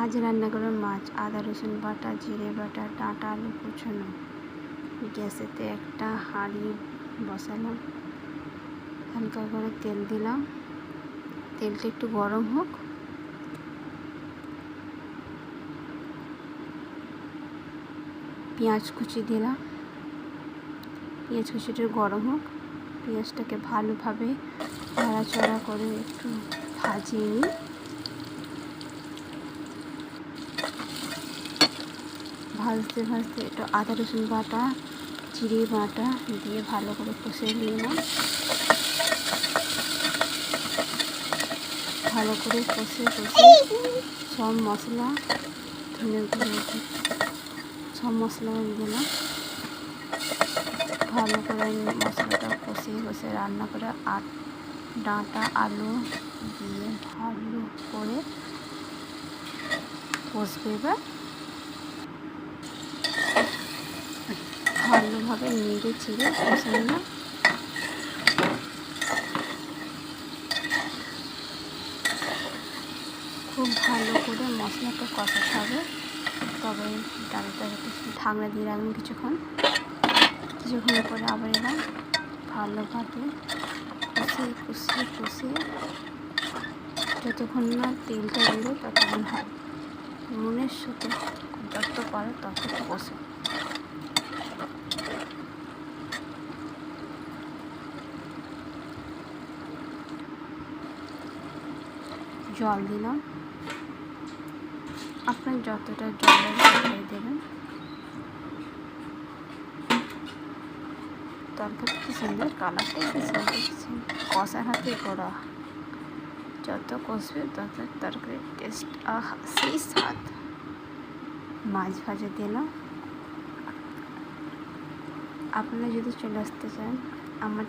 আজ রান্না করব মাছ, আদা রসুন বাটা, জিরে বাটা, ডাঁটা আলু কুচোনো। গ্যাসেতে একটা হাঁড়ি বসালাম, হালকা করে তেল দিলাম, তেলটা একটু গরম হোক। পেঁয়াজ কুচি দিলাম, পেঁয়াজ কুচিটা গরম হোক। পেঁয়াজটাকে ভালোভাবে নাড়াচাড়া করে একটু ভাজিয়ে নিই। ভাজতে ভাজতে একটু আদা রসুন বাটা, জিরে বাটা দিয়ে ভালো করে কষিয়ে নিলাম। ভালো করে কষে সব মশলা, ধনে গুঁড়ো সব মশলা দিলাম। ভালো করে মশলাটা কষিয়ে রান্না করে ডাঁটা আলু দিয়ে ভালো করে কষবে। এবার ভালোভাবে নেড়ে চেড়ে কষে নিলাম। খুব ভালো করে মশলাটা কষাতে হবে, তবে ডালটা ঢাকনা দিয়ে রাখবেন কিছুক্ষণ পরে আবার এলাম। ভালোভাবে কষিয়ে যতক্ষণ না তেলটা বেরোয় ততক্ষণ হয়। নুনের সাথে যত পারে তত কষে। জল দিলাম, আপনার যতটা জল দিয়ে দেবেন। তরকারি কি সুন্দর কালারটা কষার হাতে করা, যত কষবে তত তরকারির টেস্ট সেই স্বাদ। মাছ ভাজা দিলাম। আপনারা যদি চলে আসতে চান আমার